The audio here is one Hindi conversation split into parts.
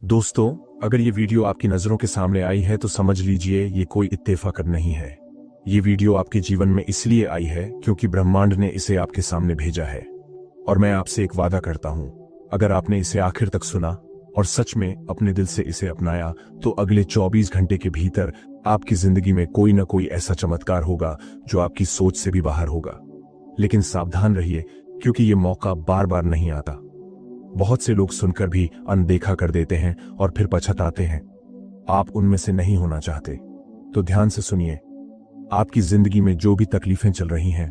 दोस्तों, अगर ये वीडियो आपकी नजरों के सामने आई है तो समझ लीजिए ये कोई इत्तेफाक नहीं है। ये वीडियो आपके जीवन में इसलिए आई है क्योंकि ब्रह्मांड ने इसे आपके सामने भेजा है। और मैं आपसे एक वादा करता हूं, अगर आपने इसे आखिर तक सुना और सच में अपने दिल से इसे अपनाया तो अगले 24 घंटे के भीतर आपकी जिंदगी में कोई ना कोई ऐसा चमत्कार होगा जो आपकी सोच से भी बाहर होगा। लेकिन सावधान रहिए, क्योंकि ये मौका बार बार नहीं आता। बहुत से लोग सुनकर भी अनदेखा कर देते हैं और फिर पछताते हैं। आप उनमें से नहीं होना चाहते तो ध्यान से सुनिए। आपकी जिंदगी में जो भी तकलीफें चल रही हैं,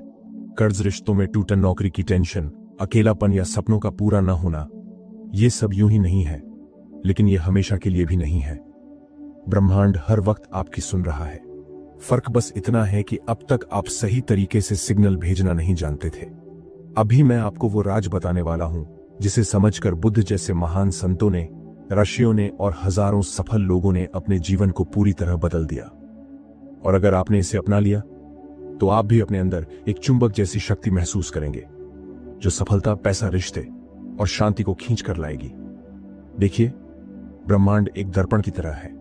कर्ज, रिश्तों में टूटन, नौकरी की टेंशन, अकेलापन या सपनों का पूरा न होना, ये सब यूं ही नहीं है, लेकिन ये हमेशा के लिए भी नहीं है। ब्रह्मांड हर वक्त आपकी सुन रहा है। फर्क बस इतना है कि अब तक आप सही तरीके से सिग्नल भेजना नहीं जानते थे। अभी मैं आपको वो राज बताने वाला हूं जिसे समझकर बुद्ध जैसे महान संतों ने, ऋषियों ने और हजारों सफल लोगों ने अपने जीवन को पूरी तरह बदल दिया। और अगर आपने इसे अपना लिया तो आप भी अपने अंदर एक चुंबक जैसी शक्ति महसूस करेंगे जो सफलता, पैसा, रिश्ते और शांति को खींच कर लाएगी। देखिए, ब्रह्मांड एक दर्पण की तरह है।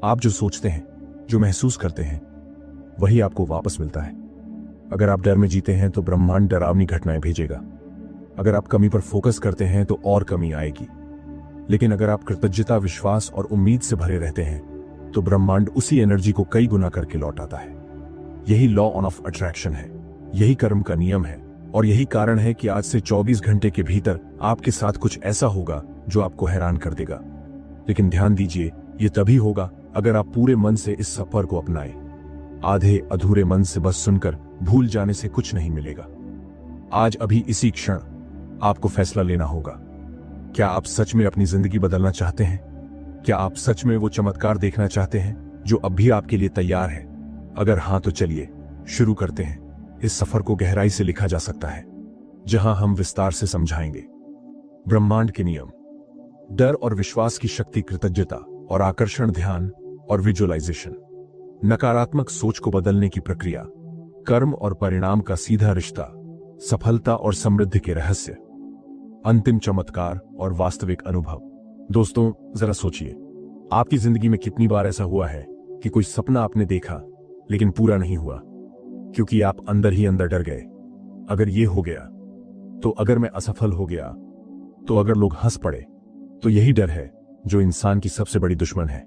आप जो सोचते हैं, जो महसूस करते हैं, वही आपको वापस मिलता है। अगर आप डर में जीते हैं तो ब्रह्मांड डरावनी घटनाएं भेजेगा। अगर आप कमी पर फोकस करते हैं तो और कमी आएगी। लेकिन अगर आप कृतज्ञता, विश्वास और उम्मीद से भरे रहते हैं तो ब्रह्मांड उसी एनर्जी को कई गुना करके लौटाता है। यही लॉ ऑफ अट्रैक्शन है, यही कर्म का नियम है, और यही कारण है कि आज से 24 घंटे के भीतर आपके साथ कुछ ऐसा होगा जो आपको हैरान कर देगा। लेकिन ध्यान दीजिए, ये तभी होगा अगर आप पूरे मन से इस सफर को अपनाएं। आधे अधूरे मन से बस सुनकर भूल जाने से कुछ नहीं मिलेगा। आज, अभी, इसी क्षण आपको फैसला लेना होगा। क्या आप सच में अपनी जिंदगी बदलना चाहते हैं? क्या आप सच में वो चमत्कार देखना चाहते हैं जो अब भी आपके लिए तैयार है? अगर हां तो चलिए शुरू करते हैं। इस सफर को गहराई से लिखा जा सकता है, जहां हम विस्तार से समझाएंगे ब्रह्मांड के नियम, डर और विश्वास की शक्ति, कृतज्ञता और आकर्षण, ध्यान और विजुअलाइजेशन, नकारात्मक सोच को बदलने की प्रक्रिया, कर्म और परिणाम का सीधा रिश्ता, सफलता और समृद्धि के रहस्य, अंतिम चमत्कार और वास्तविक अनुभव। दोस्तों, जरा सोचिए, आपकी जिंदगी में कितनी बार ऐसा हुआ है कि कोई सपना आपने देखा लेकिन पूरा नहीं हुआ क्योंकि आप अंदर ही अंदर डर गए। अगर ये हो गया तो, अगर मैं असफल हो गया तो, अगर लोग हंस पड़े तो, यही डर है जो इंसान की सबसे बड़ी दुश्मन है।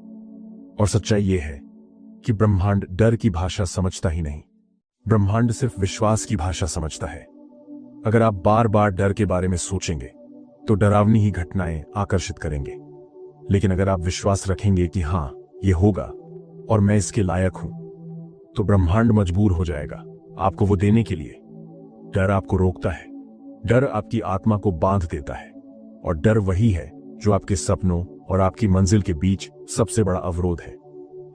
और सच्चाई ये है कि ब्रह्मांड डर की भाषा समझता ही नहीं। ब्रह्मांड सिर्फ विश्वास की भाषा समझता है। अगर आप बार बार डर के बारे में सोचेंगे तो डरावनी ही घटनाएं आकर्षित करेंगे। लेकिन अगर आप विश्वास रखेंगे कि हां, ये होगा और मैं इसके लायक हूं, तो ब्रह्मांड मजबूर हो जाएगा आपको वो देने के लिए। डर आपको रोकता है, डर आपकी आत्मा को बांध देता है, और डर वही है जो आपके सपनों और आपकी मंजिल के बीच सबसे बड़ा अवरोध है।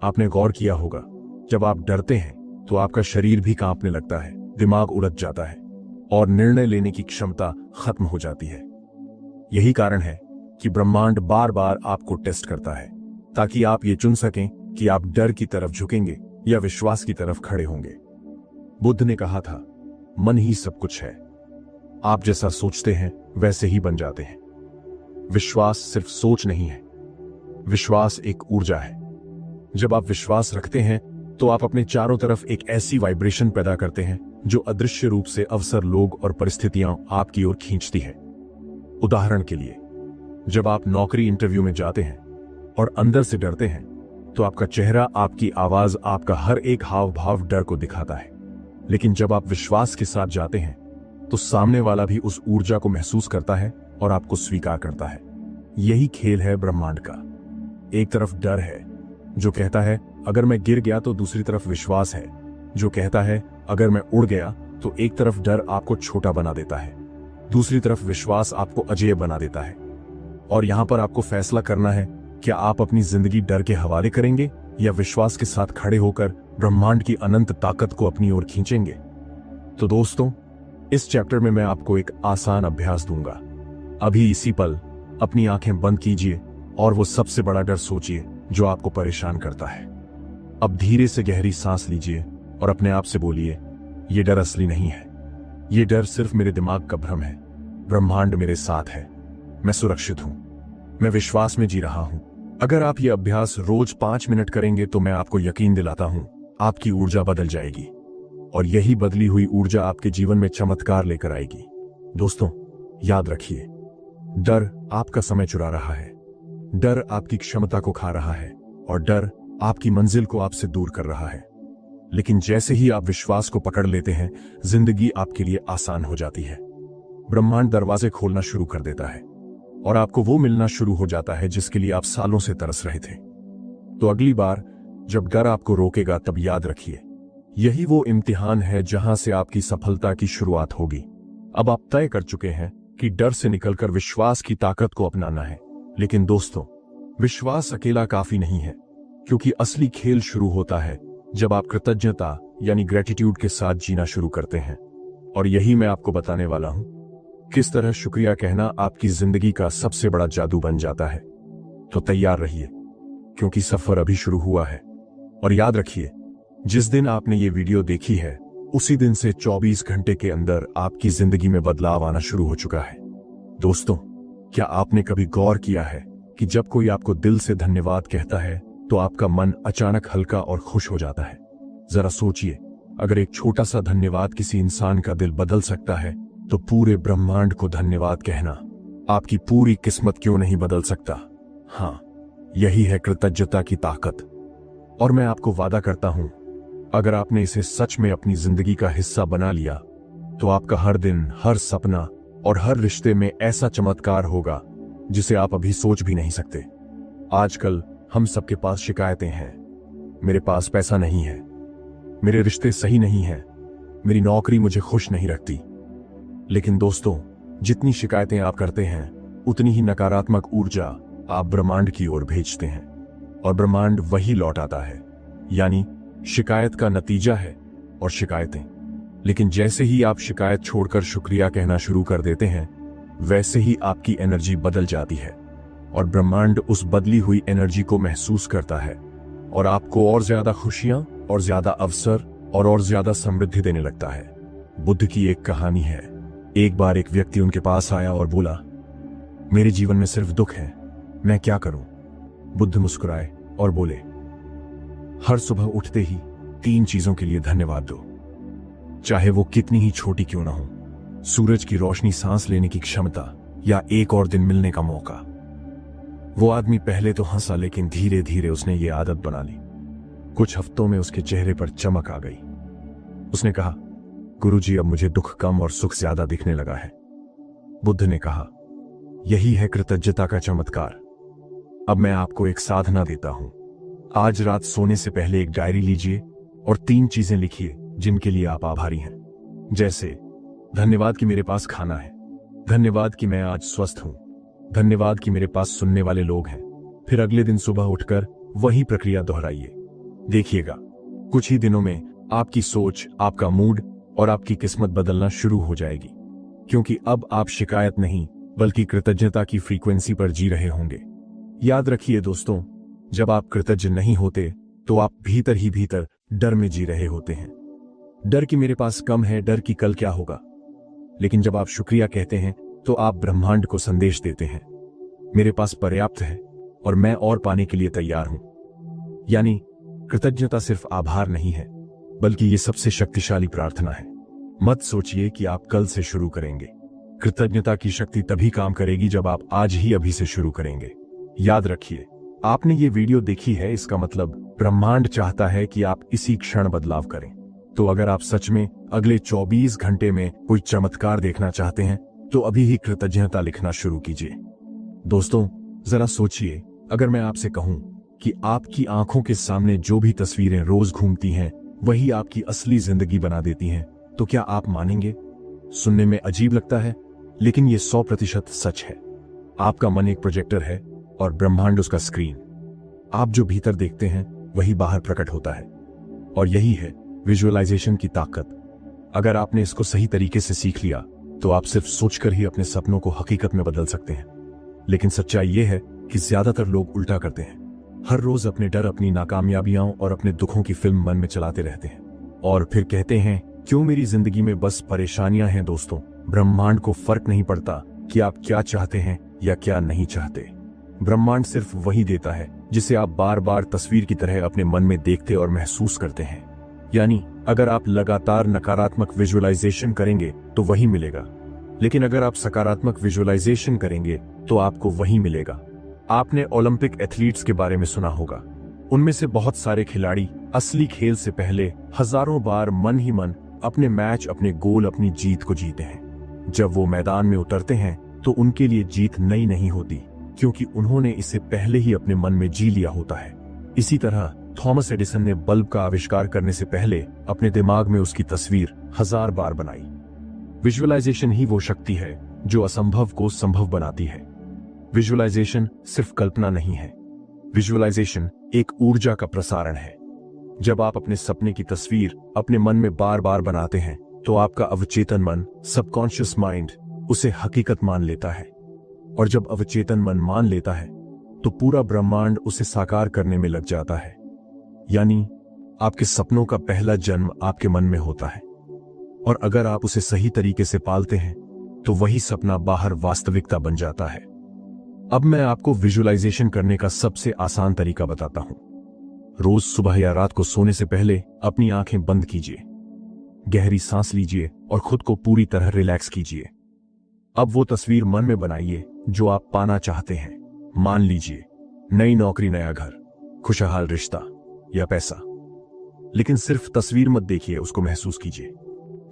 आपने गौर किया होगा, जब आप डरते हैं तो आपका शरीर भी कांपने लगता है, दिमाग उलझ जाता है और निर्णय लेने की क्षमता खत्म हो जाती है। यही कारण है कि ब्रह्मांड बार बार आपको टेस्ट करता है, ताकि आप ये चुन सकें कि आप डर की तरफ झुकेंगे या विश्वास की तरफ खड़े होंगे। बुद्ध ने कहा था, मन ही सब कुछ है। आप जैसा सोचते हैं वैसे ही बन जाते हैं। विश्वास सिर्फ सोच नहीं है, विश्वास एक ऊर्जा है। जब आप विश्वास रखते हैं तो आप अपने चारों तरफ एक ऐसी वाइब्रेशन पैदा करते हैं जो अदृश्य रूप से अवसर, लोग और परिस्थितियां आपकी ओर खींचती है। उदाहरण के लिए, जब आप नौकरी इंटरव्यू में जाते हैं और अंदर से डरते हैं तो आपका चेहरा, आपकी आवाज, आपका हर एक हाव भाव डर को दिखाता है। लेकिन जब आप विश्वास के साथ जाते हैं तो सामने वाला भी उस ऊर्जा को महसूस करता है और आपको स्वीकार करता है। यही खेल है ब्रह्मांड का। एक तरफ डर है जो कहता है अगर मैं गिर गया, तो दूसरी तरफ विश्वास है जो कहता है अगर मैं उड़ गया। तो एक तरफ डर आपको छोटा बना देता है, दूसरी तरफ विश्वास आपको अजेय बना देता है। और यहां पर आपको फैसला करना है, क्या आप अपनी जिंदगी डर के हवाले करेंगे या विश्वास के साथ खड़े होकर ब्रह्मांड की अनंत ताकत को अपनी ओर खींचेंगे। तो दोस्तों, इस चैप्टर में मैं आपको एक आसान अभ्यास दूंगा। अभी इसी पल अपनी आंखें बंद कीजिए और वो सबसे बड़ा डर सोचिए जो आपको परेशान करता है। अब धीरे से गहरी सांस लीजिए और अपने आप से बोलिए, ये डर असली नहीं है, ये डर सिर्फ मेरे दिमाग का भ्रम है। ब्रह्मांड मेरे साथ है, मैं सुरक्षित हूं। मैं विश्वास में जी रहा हूं। अगर आप ये अभ्यास रोज 5 मिनट करेंगे तो मैं आपको यकीन दिलाता हूं, आपकी ऊर्जा बदल जाएगी और यही बदली हुई ऊर्जा आपके जीवन में चमत्कार लेकर आएगी। दोस्तों, याद रखिए, डर आपका समय चुरा रहा है, डर आपकी क्षमता को खा रहा है और डर आपकी मंजिल को आपसे दूर कर रहा है। लेकिन जैसे ही आप विश्वास को पकड़ लेते हैं, जिंदगी आपके लिए आसान हो जाती है। ब्रह्मांड दरवाजे खोलना शुरू कर देता है और आपको वो मिलना शुरू हो जाता है जिसके लिए आप सालों से तरस रहे थे। तो अगली बार जब डर आपको रोकेगा, तब याद रखिए, यही वो इम्तिहान है जहां से आपकी सफलता की शुरुआत होगी। अब आप तय कर चुके हैं कि डर से निकलकर विश्वास की ताकत को अपनाना है। लेकिन दोस्तों, विश्वास अकेला काफी नहीं है, क्योंकि असली खेल शुरू होता है जब आप कृतज्ञता यानी ग्रेटिट्यूड के साथ जीना शुरू करते हैं। और यही मैं आपको बताने वाला हूं, किस तरह शुक्रिया कहना आपकी जिंदगी का सबसे बड़ा जादू बन जाता है। तो तैयार रहिए, क्योंकि सफर अभी शुरू हुआ है। और याद रखिए, जिस दिन आपने ये वीडियो देखी है, उसी दिन से 24 घंटे के अंदर आपकी जिंदगी में बदलाव आना शुरू हो चुका है। दोस्तों, क्या आपने कभी गौर किया है कि जब कोई आपको दिल से धन्यवाद कहता है तो आपका मन अचानक हल्का और खुश हो जाता है? जरा सोचिए, अगर एक छोटा सा धन्यवाद किसी इंसान का दिल बदल सकता है, तो पूरे ब्रह्मांड को धन्यवाद कहना आपकी पूरी किस्मत क्यों नहीं बदल सकता? हाँ, यही है कृतज्ञता की ताकत। और मैं आपको वादा करता हूं, अगर आपने इसे सच में अपनी जिंदगी का हिस्सा बना लिया, तो आपका हर दिन, हर सपना और हर रिश्ते में ऐसा चमत्कार होगा जिसे आप अभी सोच भी नहीं सकते। आजकल हम सबके पास शिकायतें हैं। मेरे पास पैसा नहीं है, मेरे रिश्ते सही नहीं हैं, मेरी नौकरी मुझे खुश नहीं रखती। लेकिन दोस्तों, जितनी शिकायतें आप करते हैं, उतनी ही नकारात्मक ऊर्जा आप ब्रह्मांड की ओर भेजते हैं और ब्रह्मांड वही लौट आता है। यानी शिकायत का नतीजा है और शिकायतें। लेकिन जैसे ही आप शिकायत छोड़कर शुक्रिया कहना शुरू कर देते हैं, वैसे ही आपकी एनर्जी बदल जाती है और ब्रह्मांड उस बदली हुई एनर्जी को महसूस करता है और आपको और ज्यादा खुशियां और ज्यादा अवसर और ज्यादा समृद्धि देने लगता है। बुद्ध की एक कहानी है। एक बार एक व्यक्ति उनके पास आया और बोला, मेरे जीवन में सिर्फ दुख है, मैं क्या करूं? बुद्ध मुस्कुराए और बोले, हर सुबह उठते ही 3 चीजों के लिए धन्यवाद दो, चाहे वो कितनी ही छोटी क्यों ना हो। सूरज की रोशनी, सांस लेने की क्षमता या एक और दिन मिलने का मौका। वो आदमी पहले तो हंसा, लेकिन धीरे धीरे उसने ये आदत बना ली। कुछ हफ्तों में उसके चेहरे पर चमक आ गई। उसने कहा, गुरुजी, अब मुझे दुख कम और सुख ज्यादा दिखने लगा है। बुद्ध ने कहा, यही है कृतज्ञता का चमत्कार। अब मैं आपको एक साधना देता हूं। आज रात सोने से पहले एक डायरी लीजिए और 3 चीजें लिखिए जिनके लिए आप आभारी हैं। जैसे, धन्यवाद कि मेरे पास खाना है, धन्यवाद कि मैं आज स्वस्थ हूं, धन्यवाद कि मेरे पास सुनने वाले लोग हैं। फिर अगले दिन सुबह उठकर वही प्रक्रिया दोहराइए। देखिएगा, कुछ ही दिनों में आपकी सोच, आपका मूड और आपकी किस्मत बदलना शुरू हो जाएगी, क्योंकि अब आप शिकायत नहीं बल्कि कृतज्ञता की फ्रीक्वेंसी पर जी रहे होंगे। याद रखिए दोस्तों, जब आप कृतज्ञ नहीं होते तो आप भीतर ही भीतर डर में जी रहे होते हैं। डर कि मेरे पास कम है, डर कि कल क्या होगा। लेकिन जब आप शुक्रिया कहते हैं तो आप ब्रह्मांड को संदेश देते हैं, मेरे पास पर्याप्त है और मैं और पाने के लिए तैयार हूं। यानी कृतज्ञता सिर्फ आभार नहीं है, बल्कि ये सबसे शक्तिशाली प्रार्थना है। मत सोचिए कि आप कल से शुरू करेंगे। कृतज्ञता की शक्ति तभी काम करेगी जब आप आज ही अभी से शुरू करेंगे। याद रखिए, आपने ये वीडियो देखी है, इसका मतलब ब्रह्मांड चाहता है कि आप इसी क्षण बदलाव करें। तो अगर आप सच में अगले 24 घंटे में कोई चमत्कार देखना चाहते हैं, तो अभी ही कृतज्ञता लिखना शुरू कीजिए। दोस्तों, जरा सोचिए, अगर मैं आपसे कहूं कि आपकी आंखों के सामने जो भी तस्वीरें रोज घूमती हैं, वही आपकी असली जिंदगी बना देती हैं, तो क्या आप मानेंगे? सुनने में अजीब लगता है, लेकिन ये 100% सच है। आपका मन एक प्रोजेक्टर है और ब्रह्मांड उसका स्क्रीन। आप जो भीतर देखते हैं वही बाहर प्रकट होता है, और यही है विजुअलाइजेशन की ताकत। अगर आपने इसको सही तरीके से सीख लिया तो आप सिर्फ सोचकर ही अपने सपनों को हकीकत में बदल सकते हैं। लेकिन सच्चाई यह है कि ज्यादातर लोग उल्टा करते हैं। हर रोज अपने डर, अपनी नाकामयाबियों और अपने दुखों की फिल्म मन में चलाते रहते हैं और फिर कहते हैं, क्यों मेरी जिंदगी में बस परेशानियां हैं। दोस्तों, ब्रह्मांड को फर्क नहीं पड़ता कि आप क्या चाहते हैं या क्या नहीं चाहते। ब्रह्मांड सिर्फ वही देता है जिसे आप बार बार तस्वीर की तरह अपने मन में देखते और महसूस करते हैं। यानी अगर आप लगातार नकारात्मक विजुअलाइजेशन करेंगे तो वही मिलेगा, लेकिन अगर आप सकारात्मक विजुअलाइजेशन करेंगे तो आपको वही मिलेगा। आपने ओलंपिक एथलीट्स के बारे में सुना होगा। उनमें से बहुत सारे खिलाड़ी असली खेल से पहले हजारों बार मन ही मन अपने मैच, अपने गोल, अपनी जीत को जीते हैं। जब वो मैदान में उतरते हैं तो उनके लिए जीत नई नहीं होती, क्योंकि उन्होंने इसे पहले ही अपने मन में जी लिया होता है। इसी तरह थॉमस एडिसन ने बल्ब का आविष्कार करने से पहले अपने दिमाग में उसकी तस्वीर 1000 बार बनाई। विजुअलाइजेशन ही वो शक्ति है जो असंभव को संभव बनाती है। विजुअलाइजेशन सिर्फ कल्पना नहीं है, विजुअलाइजेशन एक ऊर्जा का प्रसारण है। जब आप अपने सपने की तस्वीर अपने मन में बार बार बनाते हैं तो आपका अवचेतन मन, सबकॉन्शियस माइंड, उसे हकीकत मान लेता है। और जब अवचेतन मन मान लेता है तो पूरा ब्रह्मांड उसे साकार करने में लग जाता है। यानी आपके सपनों का पहला जन्म आपके मन में होता है, और अगर आप उसे सही तरीके से पालते हैं तो वही सपना बाहर वास्तविकता बन जाता है। अब मैं आपको विजुअलाइजेशन करने का सबसे आसान तरीका बताता हूं। रोज सुबह या रात को सोने से पहले अपनी आंखें बंद कीजिए, गहरी सांस लीजिए और खुद को पूरी तरह रिलैक्स कीजिए। अब वो तस्वीर मन में बनाइए जो आप पाना चाहते हैं। मान लीजिए नई नौकरी, नया घर, खुशहाल रिश्ता या पैसा। लेकिन सिर्फ तस्वीर मत देखिए, उसको महसूस कीजिए।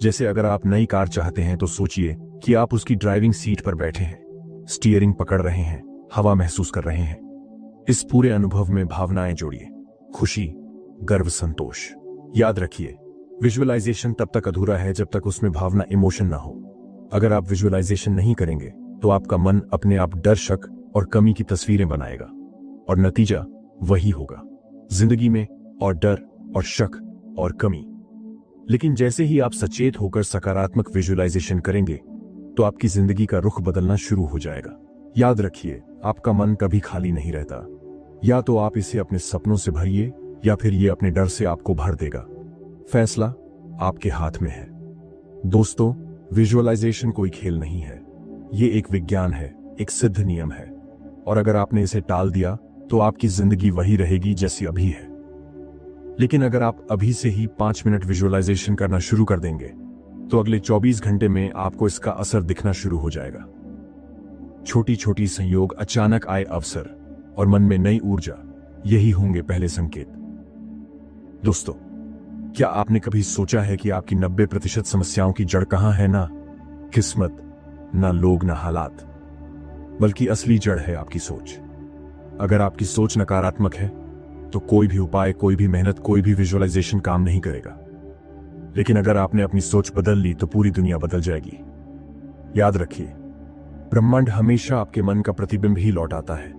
जैसे अगर आप नई कार चाहते हैं तो सोचिए कि आप उसकी ड्राइविंग सीट पर बैठे हैं, स्टीयरिंग पकड़ रहे हैं, हवा महसूस कर रहे हैं। इस पूरे अनुभव में भावनाएं जोड़िए, खुशी, गर्व, संतोष। याद रखिए, विजुअलाइजेशन तब तक अधूरा है जब तक उसमें भावना, इमोशन ना हो। अगर आप विजुअलाइजेशन नहीं करेंगे तो आपका मन अपने आप डर, शक और कमी की तस्वीरें बनाएगा, और नतीजा वही होगा, जिंदगी में और डर और शक और कमी। लेकिन जैसे ही आप सचेत होकर सकारात्मक विजुअलाइजेशन करेंगे तो आपकी जिंदगी का रुख बदलना शुरू हो जाएगा। याद रखिए, आपका मन कभी खाली नहीं रहता। या तो आप इसे अपने सपनों से भरिए या फिर ये अपने डर से आपको भर देगा। फैसला आपके हाथ में है। दोस्तों, विजुअलाइजेशन कोई खेल नहीं है, ये एक विज्ञान है, एक सिद्ध नियम है। और अगर आपने इसे टाल दिया तो आपकी जिंदगी वही रहेगी जैसी अभी है। लेकिन अगर आप अभी से ही 5 मिनट विजुअलाइजेशन करना शुरू कर देंगे तो अगले 24 घंटे में आपको इसका असर दिखना शुरू हो जाएगा। छोटी छोटी संयोग, अचानक आए अवसर और मन में नई ऊर्जा, यही होंगे पहले संकेत। दोस्तों, क्या आपने कभी सोचा है कि आपकी 90% समस्याओं की जड़ कहां है? ना किस्मत, ना लोग, ना हालात, बल्कि असली जड़ है आपकी सोच। अगर आपकी सोच नकारात्मक है तो कोई भी उपाय, कोई भी मेहनत, कोई भी विजुअलाइजेशन काम नहीं करेगा। लेकिन अगर आपने अपनी सोच बदल ली तो पूरी दुनिया बदल जाएगी। याद रखिए, ब्रह्मांड हमेशा आपके मन का प्रतिबिंब ही लौटाता है।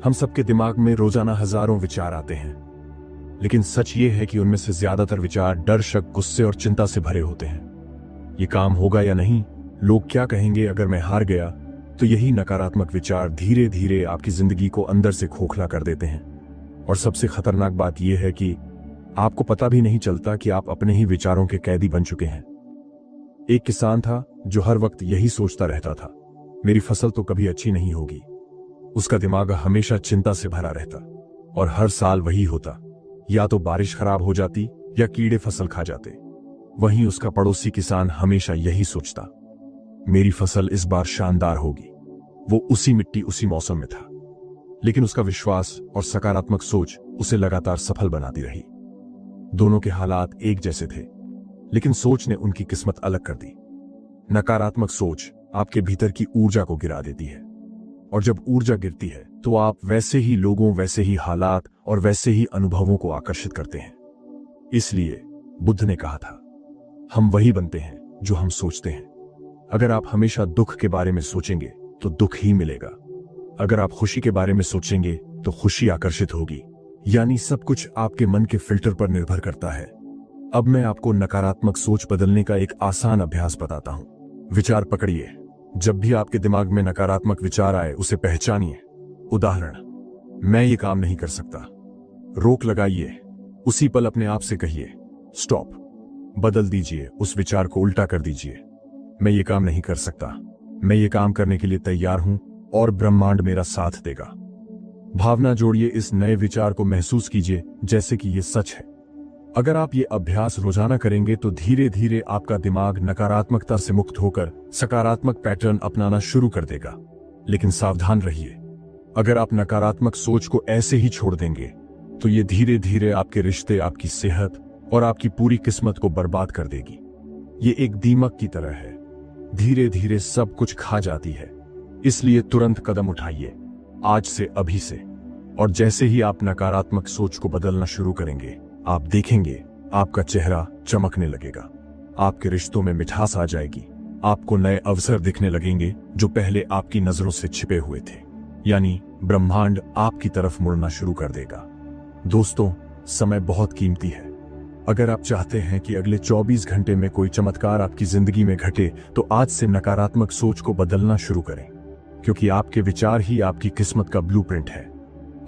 हम सबके दिमाग में रोजाना हजारों विचार आते हैं, लेकिन सच ये है कि उनमें से ज्यादातर विचार डर, शक, गुस्से और चिंता से भरे होते हैं। ये काम होगा या नहीं, लोग क्या कहेंगे अगर मैं हार गया, तो यही नकारात्मक विचार धीरे धीरे आपकी जिंदगी को अंदर से खोखला कर देते हैं। और सबसे खतरनाक बात यह है कि आपको पता भी नहीं चलता कि आप अपने ही विचारों के कैदी बन चुके हैं। एक किसान था जो हर वक्त यही सोचता रहता था, मेरी फसल तो कभी अच्छी नहीं होगी। उसका दिमाग हमेशा चिंता से भरा रहता और हर साल वही होता, या तो बारिश खराब हो जाती या कीड़े फसल खा जाते। वहीं उसका पड़ोसी किसान हमेशा यही सोचता, मेरी फसल इस बार शानदार होगी। वो उसी मिट्टी, उसी मौसम में था, लेकिन उसका विश्वास और सकारात्मक सोच उसे लगातार सफल बनाती रही। दोनों के हालात एक जैसे थे, लेकिन सोच ने उनकी किस्मत अलग कर दी। नकारात्मक सोच आपके भीतर की ऊर्जा को गिरा देती है, और जब ऊर्जा गिरती है तो आप वैसे ही लोगों, वैसे ही हालात और वैसे ही अनुभवों को आकर्षित करते हैं। इसलिए बुद्ध ने कहा था, हम वही बनते हैं जो हम सोचते हैं। अगर आप हमेशा दुख के बारे में सोचेंगे तो दुख ही मिलेगा। अगर आप खुशी के बारे में सोचेंगे तो खुशी आकर्षित होगी। यानी सब कुछ आपके मन के फिल्टर पर निर्भर करता है। अब मैं आपको नकारात्मक सोच बदलने का एक आसान अभ्यास बताता हूं। विचार पकड़िए, जब भी आपके दिमाग में नकारात्मक विचार आए उसे पहचानिए। उदाहरण, मैं ये काम नहीं कर सकता। रोक लगाइए, उसी पल अपने आप से कहिए स्टॉप। बदल दीजिए, उस विचार को उल्टा कर दीजिए, मैं ये काम नहीं कर सकता, मैं ये काम करने के लिए तैयार हूं, और ब्रह्मांड मेरा साथ देगा। भावना जोड़िए, इस नए विचार को महसूस कीजिए जैसे कि ये सच है। अगर आप ये अभ्यास रोजाना करेंगे तो धीरे धीरे आपका दिमाग नकारात्मकता से मुक्त होकर सकारात्मक पैटर्न अपनाना शुरू कर देगा। लेकिन सावधान रहिए, अगर आप नकारात्मक सोच को ऐसे ही छोड़ देंगे तो ये धीरे धीरे आपके रिश्ते, आपकी सेहत और आपकी पूरी किस्मत को बर्बाद कर देगी। ये एक दीमक की तरह है, धीरे धीरे सब कुछ खा जाती है। इसलिए तुरंत कदम उठाइए, आज से, अभी से। और जैसे ही आप नकारात्मक सोच को बदलना शुरू करेंगे, आप देखेंगे आपका चेहरा चमकने लगेगा, आपके रिश्तों में मिठास आ जाएगी, आपको नए अवसर दिखने लगेंगे जो पहले आपकी नजरों से छिपे हुए थे। यानी ब्रह्मांड आपकी तरफ मुड़ना शुरू कर देगा। दोस्तों, समय बहुत कीमती है। अगर आप चाहते हैं कि अगले 24 घंटे में कोई चमत्कार आपकी जिंदगी में घटे, तो आज से नकारात्मक सोच को बदलना शुरू करें, क्योंकि आपके विचार ही आपकी किस्मत का ब्लूप्रिंट है।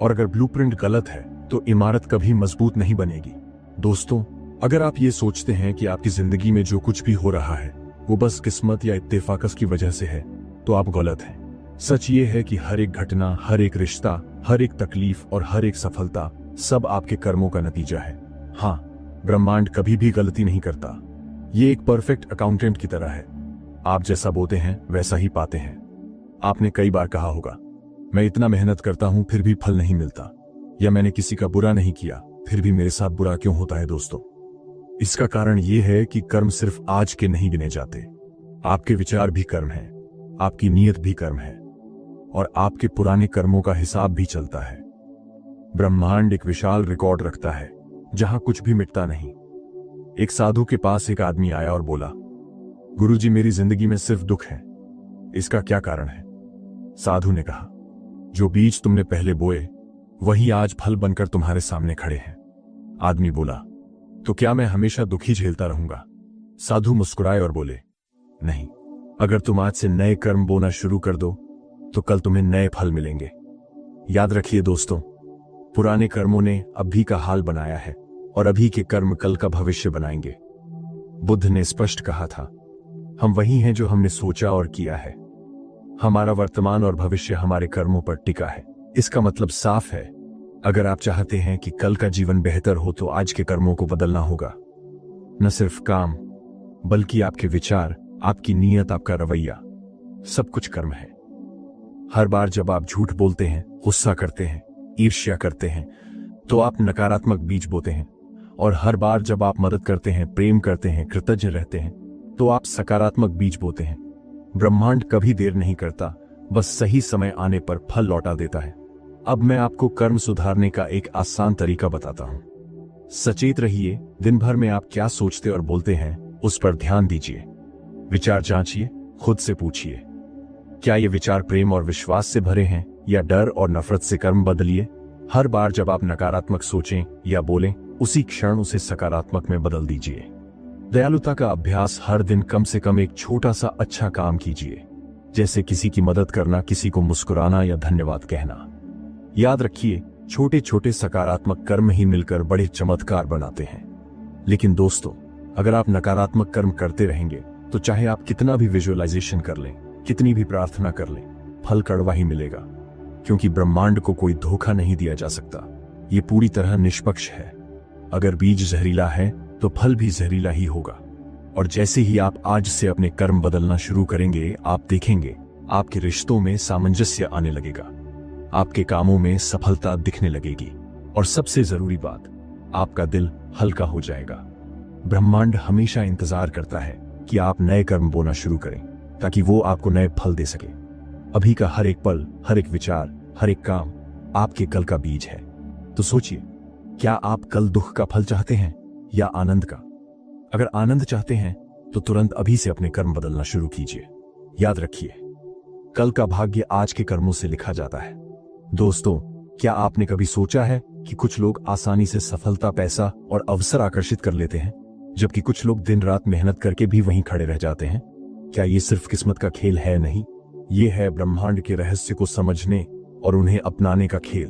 और अगर ब्लूप्रिंट गलत है तो इमारत कभी मजबूत नहीं बनेगी। दोस्तों, अगर आप ये सोचते हैं कि आपकी जिंदगी में जो कुछ भी हो रहा है वो बस किस्मत या इत्तेफाकस की वजह से है, तो आप गलत हैं। सच ये है कि हर एक घटना, हर एक रिश्ता, हर एक तकलीफ और हर एक सफलता सब आपके कर्मों का नतीजा है। हाँ, ब्रह्मांड कभी भी गलती नहीं करता। ये एक परफेक्ट अकाउंटेंट की तरह है। आप जैसा बोते हैं वैसा ही पाते हैं। आपने कई बार कहा होगा, मैं इतना मेहनत करता हूं फिर भी फल नहीं मिलता, या मैंने किसी का बुरा नहीं किया फिर भी मेरे साथ बुरा क्यों होता है। दोस्तों, इसका कारण यह है कि कर्म सिर्फ आज के नहीं गिने जाते। आपके विचार भी कर्म है, आपकी नीयत भी कर्म है, और आपके पुराने कर्मों का हिसाब भी चलता है। ब्रह्मांड एक विशाल रिकॉर्ड रखता है जहां कुछ भी मिटता नहीं। एक साधु के पास एक आदमी आया और बोला, गुरुजी, मेरी जिंदगी में सिर्फ दुख है, इसका क्या कारण है? साधु ने कहा, जो बीज तुमने पहले बोए वही आज फल बनकर तुम्हारे सामने खड़े हैं। आदमी बोला, तो क्या मैं हमेशा दुखी झेलता रहूंगा? साधु मुस्कुराए और बोले, नहीं, अगर तुम आज से नए कर्म बोना शुरू कर दो तो कल तुम्हें नए फल मिलेंगे। याद रखिए दोस्तों, पुराने कर्मों ने अभी का हाल बनाया है और अभी के कर्म कल का भविष्य बनाएंगे। बुद्ध ने स्पष्ट कहा था, हम वही हैं जो हमने सोचा और किया है। हमारा वर्तमान और भविष्य हमारे कर्मों पर टिका है। इसका मतलब साफ है, अगर आप चाहते हैं कि कल का जीवन बेहतर हो तो आज के कर्मों को बदलना होगा। न सिर्फ काम, बल्कि आपके विचार, आपकी नीयत, आपका रवैया, सब कुछ कर्म है। हर बार जब आप झूठ बोलते हैं, गुस्सा करते हैं, ईर्ष्या करते हैं, तो आप नकारात्मक बीज बोते हैं। और हर बार जब आप मदद करते हैं, प्रेम करते हैं, कृतज्ञ रहते हैं, तो आप सकारात्मक बीज बोते हैं। ब्रह्मांड कभी देर नहीं करता, बस सही समय आने पर फल लौटा देता है। अब मैं आपको कर्म सुधारने का एक आसान तरीका बताता हूं। सचेत रहिए, दिन भर में आप क्या सोचते और बोलते हैं उस पर ध्यान दीजिए। विचार जांचिए, खुद से पूछिए, क्या ये विचार प्रेम और विश्वास से भरे हैं या डर और नफरत से? कर्म बदलिए। हर बार जब आप नकारात्मक सोचें या बोलें, उसी क्षण उसे सकारात्मक में बदल दीजिए। दयालुता का अभ्यास, हर दिन कम से कम एक छोटा सा अच्छा काम कीजिए, जैसे किसी की मदद करना, किसी को मुस्कुराना या धन्यवाद कहना। याद रखिए, छोटे छोटे सकारात्मक कर्म ही मिलकर बड़े चमत्कार बनाते हैं। लेकिन दोस्तों, अगर आप नकारात्मक कर्म करते रहेंगे तो चाहे आप कितना भी विजुअलाइजेशन कर लें, कितनी भी प्रार्थना कर लें, फल कड़वा ही मिलेगा, क्योंकि ब्रह्मांड को कोई धोखा नहीं दिया जा सकता। ये पूरी तरह निष्पक्ष है। अगर बीज जहरीला है तो फल भी जहरीला ही होगा। और जैसे ही आप आज से अपने कर्म बदलना शुरू करेंगे, आप देखेंगे आपके रिश्तों में सामंजस्य आने लगेगा, आपके कामों में सफलता दिखने लगेगी, और सबसे जरूरी बात, आपका दिल हल्का हो जाएगा। ब्रह्मांड हमेशा इंतजार करता है कि आप नए कर्म बोना शुरू करें, ताकि वो आपको नए फल दे सके। अभी का हर एक पल, हर एक विचार, हर एक काम आपके कल का बीज है। तो सोचिए, क्या आप कल दुख का फल चाहते हैं या आनंद का? अगर आनंद चाहते हैं तो तुरंत अभी से अपने कर्म बदलना शुरू कीजिए। याद रखिए, कल का भाग्य आज के कर्मों से लिखा जाता है। दोस्तों, क्या आपने कभी सोचा है कि कुछ लोग आसानी से सफलता, पैसा और अवसर आकर्षित कर लेते हैं, जबकि कुछ लोग दिन रात मेहनत करके भी वहीं खड़े रह जाते हैं? क्या ये सिर्फ किस्मत का खेल है? नहीं, ये है ब्रह्मांड के रहस्य को समझने और उन्हें अपनाने का खेल।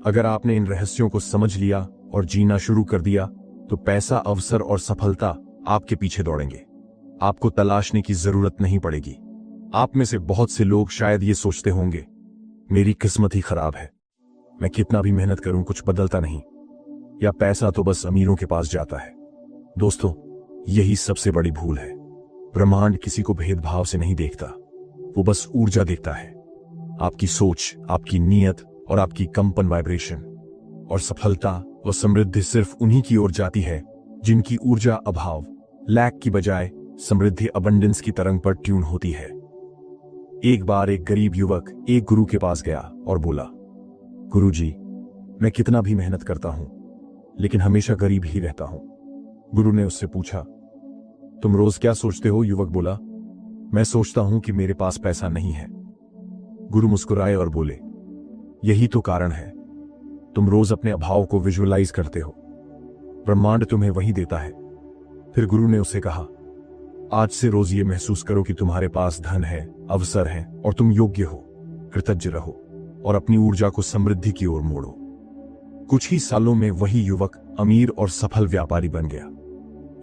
अगर आपने इन रहस्यों को समझ लिया और जीना शुरू कर दिया, तो पैसा, अवसर और सफलता आपके पीछे दौड़ेंगे। आपको तलाशने की जरूरत नहीं पड़ेगी। आप में से बहुत से लोग शायद ये सोचते होंगे, मेरी किस्मत ही खराब है, मैं कितना भी मेहनत करूं कुछ बदलता नहीं, या पैसा तो बस अमीरों के पास जाता है। दोस्तों, यही सबसे बड़ी भूल है। ब्रह्मांड किसी को भेदभाव से नहीं देखता, वो बस ऊर्जा देखता है, आपकी सोच, आपकी नीयत और आपकी कंपन वाइब्रेशन। और सफलता व समृद्धि सिर्फ उन्हीं की ओर जाती है जिनकी ऊर्जा अभाव, लैक की बजाय समृद्धि, अबंडेंस की तरंग पर ट्यून होती है। एक बार एक गरीब युवक एक गुरु के पास गया और बोला, गुरुजी, मैं कितना भी मेहनत करता हूं लेकिन हमेशा गरीब ही रहता हूं। गुरु ने उससे पूछा, तुम रोज क्या सोचते हो? युवक बोला, मैं सोचता हूं कि मेरे पास पैसा नहीं है। गुरु मुस्कुराए और बोले, यही तो कारण है, तुम रोज अपने अभाव को विजुअलाइज करते हो, ब्रह्मांड तुम्हें वही देता है। फिर गुरु ने उसे कहा, आज से रोज ये महसूस करो कि तुम्हारे पास धन है, अवसर है और तुम योग्य हो। कृतज्ञ रहो और अपनी ऊर्जा को समृद्धि की ओर मोड़ो। कुछ ही सालों में वही युवक अमीर और सफल व्यापारी बन गया।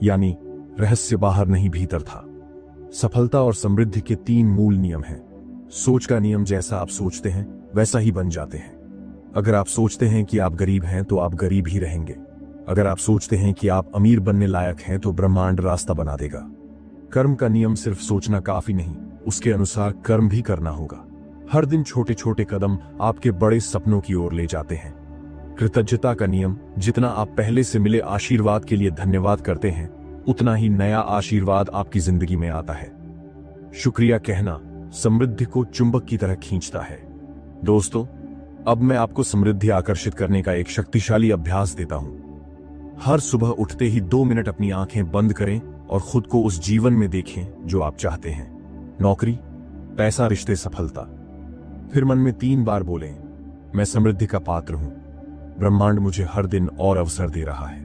यानी रहस्य बाहर नहीं भीतर था। सफलता और समृद्धि के 3 मूल नियम हैं। सोच का नियम, जैसा आप सोचते हैं वैसा ही बन जाते हैं। अगर आप सोचते हैं कि आप गरीब हैं तो आप गरीब ही रहेंगे। अगर आप सोचते हैं कि आप अमीर बनने लायक हैं तो ब्रह्मांड रास्ता बना देगा। कर्म का नियम, सिर्फ सोचना काफी नहीं, उसके अनुसार कर्म भी करना होगा। हर दिन छोटे छोटे कदम आपके बड़े सपनों की ओर ले जाते हैं। कृतज्ञता का नियम, जितना आप पहले से मिले आशीर्वाद के लिए धन्यवाद करते हैं उतना ही नया आशीर्वाद आपकी जिंदगी में आता है। शुक्रिया कहना समृद्धि को चुंबक की तरह खींचता है। दोस्तों, अब मैं आपको समृद्धि आकर्षित करने का एक शक्तिशाली अभ्यास देता हूं। हर सुबह उठते ही 2 मिनट अपनी आंखें बंद करें और खुद को उस जीवन में देखें जो आप चाहते हैं। नौकरी, पैसा, रिश्ते, सफलता। फिर मन में 3 बार बोलें, मैं समृद्धि का पात्र हूं, ब्रह्मांड मुझे हर दिन और अवसर दे रहा है,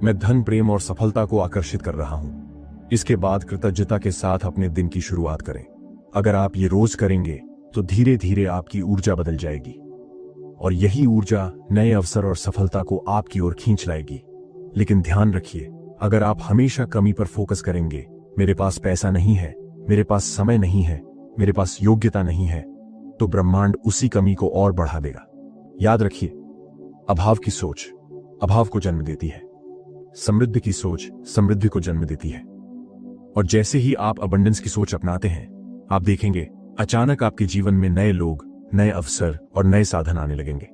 मैं धन, प्रेम और सफलता को आकर्षित कर रहा हूं। इसके बाद कृतज्ञता के साथ अपने दिन की शुरुआत करें। अगर आप ये रोज करेंगे तो धीरे धीरे आपकी ऊर्जा बदल जाएगी और यही ऊर्जा नए अवसर और सफलता को आपकी ओर खींच लाएगी। लेकिन ध्यान रखिए, अगर आप हमेशा कमी पर फोकस करेंगे, मेरे पास पैसा नहीं है, मेरे पास समय नहीं है, मेरे पास योग्यता नहीं है, तो ब्रह्मांड उसी कमी को और बढ़ा देगा। याद रखिए, अभाव की सोच अभाव को जन्म देती है, समृद्धि की सोच समृद्धि को जन्म देती है। और जैसे ही आप अबंडेंस की सोच अपनाते हैं, आप देखेंगे अचानक आपके जीवन में नए लोग, नए अवसर और नए साधन आने लगेंगे।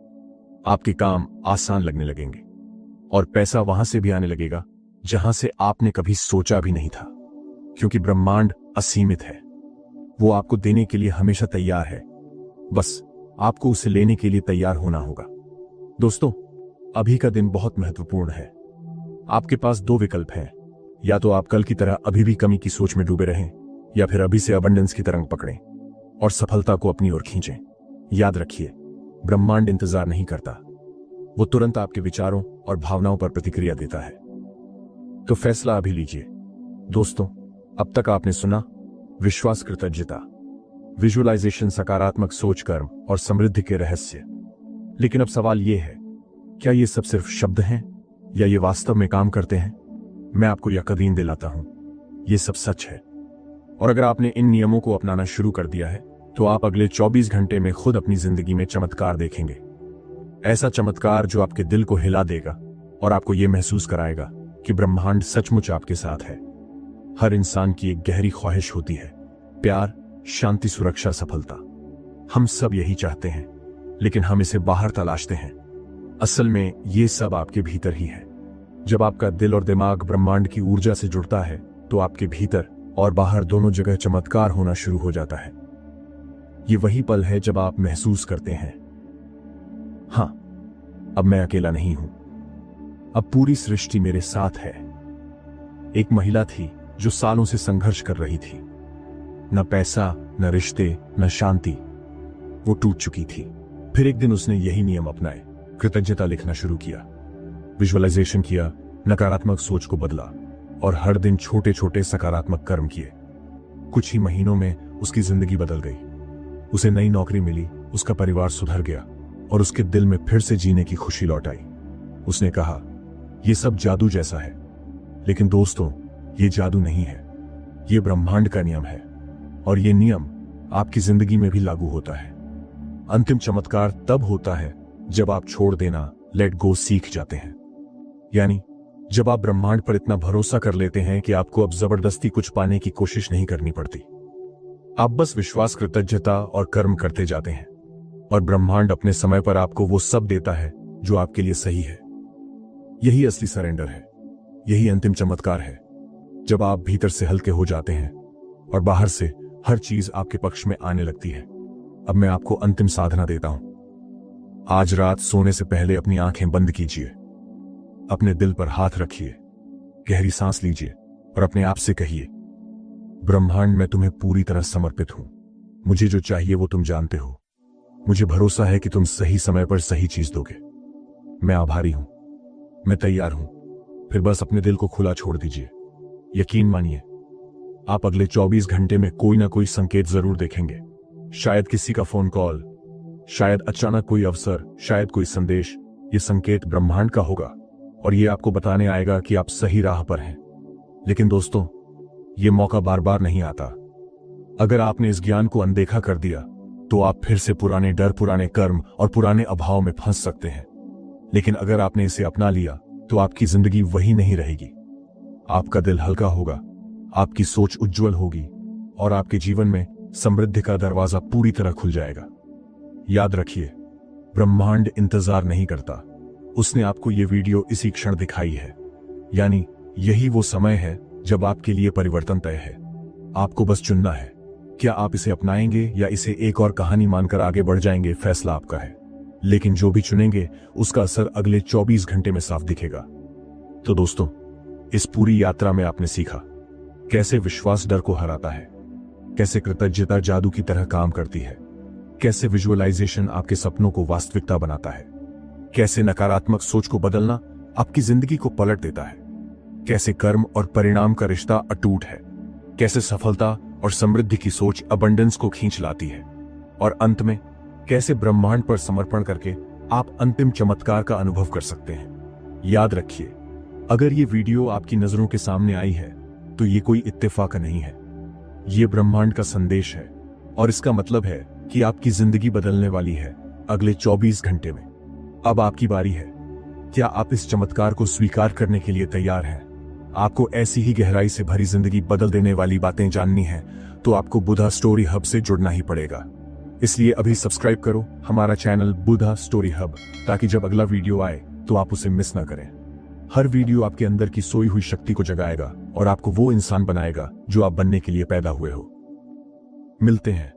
आपके काम आसान लगने लगेंगे और पैसा वहां से भी आने लगेगा जहां से आपने कभी सोचा भी नहीं था। क्योंकि ब्रह्मांड असीमित है, वो आपको देने के लिए हमेशा तैयार है, बस आपको उसे लेने के लिए तैयार होना होगा। दोस्तों, अभी का दिन बहुत महत्वपूर्ण है। आपके पास 2 विकल्प हैं, या तो आप कल की तरह अभी भी कमी की सोच में डूबे रहें, या फिर अभी से अबंडेंस की तरंग पकड़ें और सफलता को अपनी ओर खींचें। याद रखिए, ब्रह्मांड इंतजार नहीं करता, वो तुरंत आपके विचारों और भावनाओं पर प्रतिक्रिया देता है। तो फैसला अभी लीजिए। दोस्तों, अब तक आपने सुना विश्वास, कृतज्ञता, विजुअलाइजेशन, सकारात्मक सोच, कर्म और समृद्धि के रहस्य। लेकिन अब सवाल यह है, क्या ये सब सिर्फ शब्द हैं या ये वास्तव में काम करते हैं? मैं आपको यकीन दिलाता हूं, ये सब सच है। और अगर आपने इन नियमों को अपनाना शुरू कर दिया है तो आप अगले 24 घंटे में खुद अपनी जिंदगी में चमत्कार देखेंगे। ऐसा चमत्कार जो आपके दिल को हिला देगा और आपको यह महसूस कराएगा कि ब्रह्मांड सचमुच आपके साथ है। हर इंसान की एक गहरी ख्वाहिश होती है, प्यार, शांति, सुरक्षा, सफलता। हम सब यही चाहते हैं, लेकिन हम इसे बाहर तलाशते हैं। असल में ये सब आपके भीतर ही है। जब आपका दिल और दिमाग ब्रह्मांड की ऊर्जा से जुड़ता है तो आपके भीतर और बाहर दोनों जगह चमत्कार होना शुरू हो जाता है। ये वही पल है जब आप महसूस करते हैं, हां, अब मैं अकेला नहीं हूं, अब पूरी सृष्टि मेरे साथ है। एक महिला थी जो सालों से संघर्ष कर रही थी। न पैसा, न रिश्ते, न शांति। वो टूट चुकी थी। फिर एक दिन उसने यही नियम अपनाए, कृतज्ञता लिखना शुरू किया, विजुअलाइजेशन किया, नकारात्मक सोच को बदला और हर दिन छोटे छोटे सकारात्मक कर्म किए। कुछ ही महीनों में उसकी जिंदगी बदल गई। उसे नई नौकरी मिली, उसका परिवार सुधर गया और उसके दिल में फिर से जीने की खुशी लौट आई। उसने कहा, यह सब जादू जैसा है। लेकिन दोस्तों, ये जादू नहीं है, ये ब्रह्मांड का नियम है। और ये नियम आपकी जिंदगी में भी लागू होता है। अंतिम चमत्कार तब होता है जब आप छोड़ देना, लेट गो सीख जाते हैं। यानी जब आप ब्रह्मांड पर इतना भरोसा कर लेते हैं कि आपको अब जबरदस्ती कुछ पाने की कोशिश नहीं करनी पड़ती। आप बस विश्वास, कृतज्ञता और कर्म करते जाते हैं और ब्रह्मांड अपने समय पर आपको वो सब देता है जो आपके लिए सही है। यही असली सरेंडर है, यही अंतिम चमत्कार है, जब आप भीतर से हल्के हो जाते हैं और बाहर से हर चीज आपके पक्ष में आने लगती है। अब मैं आपको अंतिम साधना देता हूं। आज रात सोने से पहले अपनी आंखें बंद कीजिए, अपने दिल पर हाथ रखिए, गहरी सांस लीजिए और अपने आप से कहिए, ब्रह्मांड मैं तुम्हें पूरी तरह समर्पित हूं। मुझे जो चाहिए वो तुम जानते हो। मुझे भरोसा है कि तुम सही समय पर सही चीज दोगे। मैं आभारी हूं, मैं तैयार हूं। फिर बस अपने दिल को खुला छोड़ दीजिए। यकीन मानिए, आप अगले 24 घंटे में कोई ना कोई संकेत जरूर देखेंगे। शायद किसी का फोन कॉल, शायद अचानक कोई अवसर, शायद कोई संदेश। ये संकेत ब्रह्मांड का होगा और ये आपको बताने आएगा कि आप सही राह पर हैं। लेकिन दोस्तों, ये मौका बार बार नहीं आता। अगर आपने इस ज्ञान को अनदेखा कर दिया तो आप फिर से पुराने डर, पुराने कर्म और पुराने अभाव में फंस सकते हैं। लेकिन अगर आपने इसे अपना लिया तो आपकी जिंदगी वही नहीं रहेगी। आपका दिल हल्का होगा, आपकी सोच उज्जवल होगी और आपके जीवन में समृद्धि का दरवाजा पूरी तरह खुल जाएगा। याद रखिए, ब्रह्मांड इंतजार नहीं करता। उसने आपको ये वीडियो इसी क्षण दिखाई है। यानी यही वो समय है जब आपके लिए परिवर्तन तय है। आपको बस चुनना है, क्या आप इसे अपनाएंगे या इसे एक और कहानी मानकर आगे बढ़ जाएंगे। फैसला आपका है, लेकिन जो भी चुनेंगे उसका असर अगले 24 घंटे में साफ दिखेगा। तो दोस्तों, इस पूरी यात्रा में आपने सीखा कैसे विश्वास डर को हराता है, कैसे कृतज्ञता जादू की तरह काम करती है, कैसे विजुअलाइजेशन आपके सपनों को वास्तविकता बनाता है, कैसे नकारात्मक सोच को बदलना आपकी जिंदगी को पलट देता है, कैसे कर्म और परिणाम का रिश्ता अटूट है, कैसे सफलता और समृद्धि की सोच अबंडेंस को खींच लाती है, और अंत में कैसे ब्रह्मांड पर समर्पण करके आप अंतिम चमत्कार का अनुभव कर सकते हैं। याद रखिए, अगर ये वीडियो आपकी नजरों के सामने आई है तो ये कोई इत्तेफाक नहीं है, ये ब्रह्मांड का संदेश है और इसका मतलब है कि आपकी जिंदगी बदलने वाली है अगले 24 घंटे में। अब आपकी बारी है। क्या आप इस चमत्कार को स्वीकार करने के लिए तैयार हैं? आपको ऐसी ही गहराई से भरी जिंदगी बदल देने वाली बातें जाननी है तो आपको बुधा स्टोरी हब से जुड़ना ही पड़ेगा। इसलिए अभी सब्सक्राइब करो हमारा चैनल बुधा स्टोरी हब, ताकि जब अगला वीडियो आए तो आप उसे मिस ना करें। हर वीडियो आपके अंदर की सोई हुई शक्ति को जगाएगा और आपको वो इंसान बनाएगा जो आप बनने के लिए पैदा हुए हो। मिलते हैं